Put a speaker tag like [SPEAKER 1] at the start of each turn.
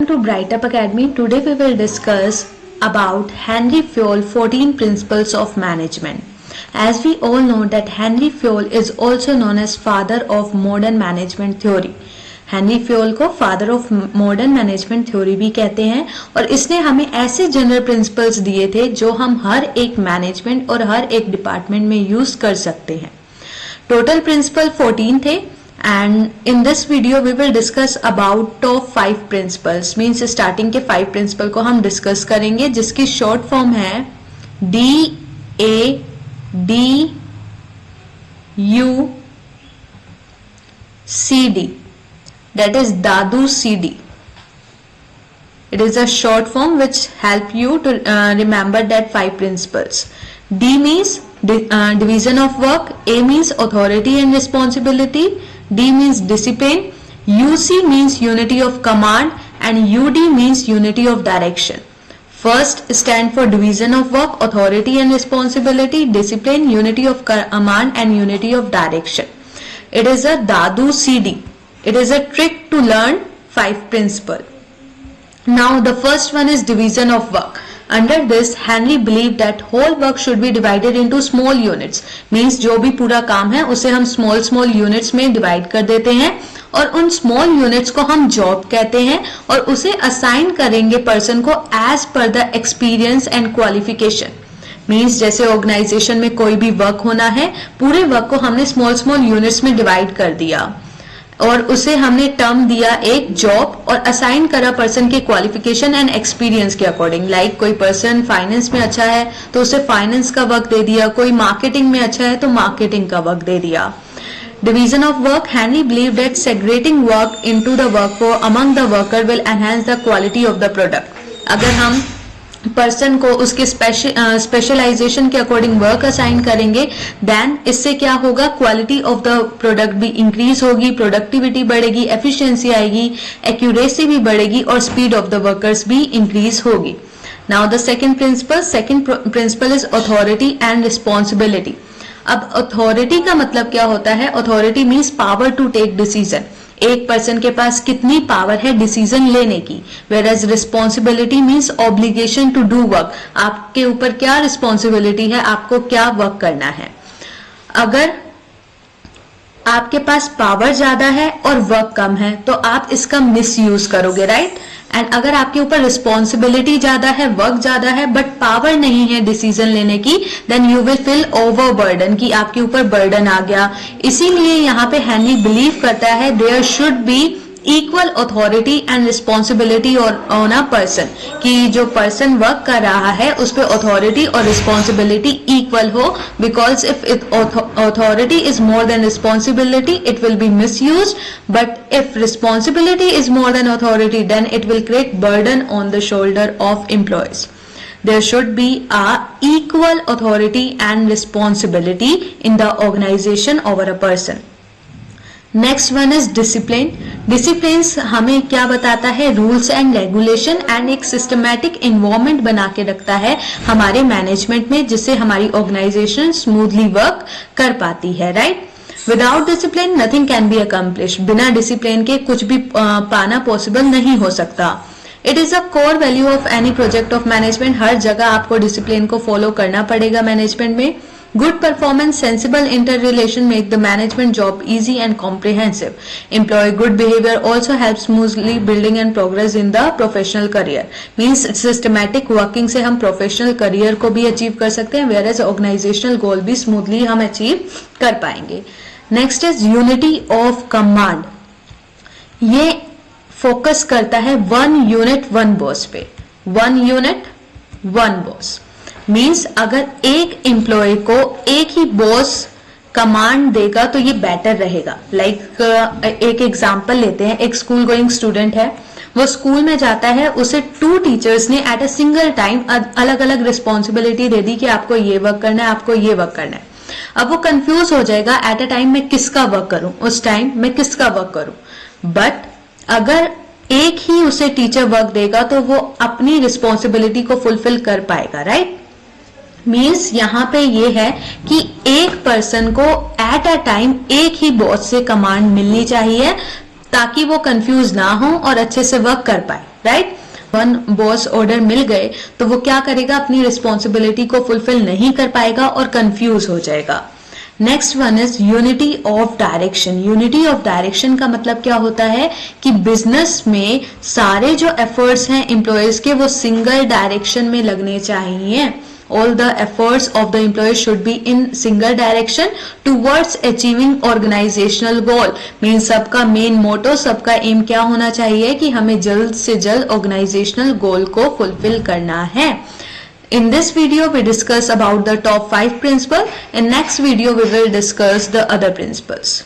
[SPEAKER 1] to Bright Up Academy. Today we will discuss about Henry Fayol 14 Principles of Management. As we all know that Henry Fayol is also known as father of modern management theory. Henri Fayol को father of modern management theory भी कहते हैं और इसने हमें ऐसे general principles दिए थे जो हम हर एक मैनेजमेंट और हर एक डिपार्टमेंट में यूज कर सकते हैं. टोटल प्रिंसिपल 14 थे and in this video we will discuss about top 5 principles. Means starting के 5 प्रिंसिपल को हम डिस्कस करेंगे जिसकी शॉर्ट फॉर्म है DADUCD. That is Dadu CD. It is a short form which help you to remember that 5 principles. D means division of work. A means authority and responsibility. D means discipline. UC means unity of command and UD means unity of direction. First stand for division of work, authority and responsibility, discipline, unity of command and unity of direction. It is a Dadu CD. It is a trick to learn 5 principles. Now the first one is division of work. Under this Henry believed that whole work should be divided into small units. Means जो भी पूरा काम है उसे हम small units में divide कर देते हैं और उन small units को हम job कहते हैं और उसे assign करेंगे person को as per the experience and qualification. Means जैसे ऑर्गेनाइजेशन में कोई भी वर्क होना है, पूरे वर्क को हमने स्मॉल यूनिट्स में डिवाइड कर दिया और उसे हमने टर्म दिया एक जॉब और असाइन करा पर्सन के क्वालिफिकेशन एंड एक्सपीरियंस के अकॉर्डिंग. लाइक कोई पर्सन फाइनेंस में अच्छा है तो उसे फाइनेंस का वर्क दे दिया, कोई मार्केटिंग में अच्छा है तो मार्केटिंग का वर्क दे दिया. Division of work. Henry believed that segregating work into the workforce among the worker will enhance the quality of the product. अगर हम पर्सन को उसके स्पेशलाइजेशन के अकॉर्डिंग वर्क असाइन करेंगे देन इससे क्या होगा, क्वालिटी ऑफ द प्रोडक्ट भी इंक्रीज होगी, प्रोडक्टिविटी बढ़ेगी, एफिशिएंसी आएगी, एक्यूरेसी भी बढ़ेगी और स्पीड ऑफ द वर्कर्स भी इंक्रीज होगी. Now the second principle is authority and responsibility. अब अथॉरिटी का मतलब क्या होता है? Authority means power to take decision. एक पर्सन के पास कितनी पावर है डिसीजन लेने की. Whereas responsibility means obligation to do work. आपके ऊपर क्या रिस्पॉन्सिबिलिटी है, आपको क्या वर्क करना है. अगर आपके पास पावर ज्यादा है और वर्क कम है तो आप इसका मिसयूज करोगे, राइट. एंड अगर आपके ऊपर रिस्पॉन्सिबिलिटी ज्यादा है, वर्क ज्यादा है बट पावर नहीं है डिसीजन लेने की, then you will feel overburden कि आपके ऊपर बर्डन आ गया. इसीलिए यहाँ पे हेनरी बिलीव करता है there should be equal authority and responsibility on a person, कि जो पर्सन वर्क कर रहा है उस पर अथॉरिटी और रिस्पॉन्सिबिलिटी इक्वल हो. Because if authority is more than responsibility it will be misused, but if responsibility is more than authority then it will create burden on the shoulder of employees. There should be a equal authority and responsibility in the organization over a person. Next one is discipline. Discipline हमें क्या बताता है? Rules and regulation and एक systematic environment बना के रखता है हमारे मैनेजमेंट में जिससे हमारी ऑर्गेनाइजेशन स्मूथली वर्क कर पाती है, right. Without discipline nothing can be accomplish. बिना डिसिप्लिन के कुछ भी पाना पॉसिबल नहीं हो सकता. It is a core value of any project of management. हर जगह आपको डिसिप्लिन को फॉलो करना पड़ेगा मैनेजमेंट में. Good performance, sensible interrelation make the management job easy and comprehensive. Employee good behavior also helps smoothly building and progress in the professional career. Means systematic working से हम professional career को भी achieve कर सकते हैं, whereas organizational goal भी smoothly हम achieve कर पाएंगे. Next is unity of command. ये focus करता है one unit one boss पे. One unit one boss. Means अगर एक एम्प्लॉय को एक ही बॉस कमांड देगा तो ये बेटर रहेगा. लाइक एक एग्जांपल लेते हैं. एक स्कूल गोइंग स्टूडेंट है, वो स्कूल में जाता है, उसे 2 टीचर्स ने एट अ सिंगल टाइम अलग अलग रिस्पॉन्सिबिलिटी दे दी कि आपको ये वर्क करना है, आपको ये वर्क करना है. अब वो कंफ्यूज हो जाएगा एट अ टाइम मैं किसका वर्क करूं, उस टाइम मैं किसका वर्क करूं. बट अगर एक ही उसे टीचर वर्क देगा तो वो अपनी रिस्पॉन्सिबिलिटी को फुलफिल कर पाएगा, राइट. मीन्स यहाँ पे ये है कि एक पर्सन को एट अ टाइम एक ही बॉस से कमांड मिलनी चाहिए ताकि वो कंफ्यूज ना हो और अच्छे से वर्क कर पाए. राइट। वन बॉस ऑर्डर मिल गए तो वो क्या करेगा, अपनी रिस्पॉन्सिबिलिटी को फुलफिल नहीं कर पाएगा और कंफ्यूज हो जाएगा। Next one is unity of direction. Unity of direction का मतलब क्या होता है कि बिजनेस में सारे जो एफर्ट्स हैं एम्प्लॉयज के वो सिंगल डायरेक्शन में लगने चाहिए। All the efforts of the employees should be in single direction towards achieving organizational goal. Means सबका मेन मोटो, सबका एम क्या होना चाहिए कि हमें जल्द से जल्द organizational goal को fulfill करना है। In this video we discuss about the top 5 principles. In next video we will discuss the other principles.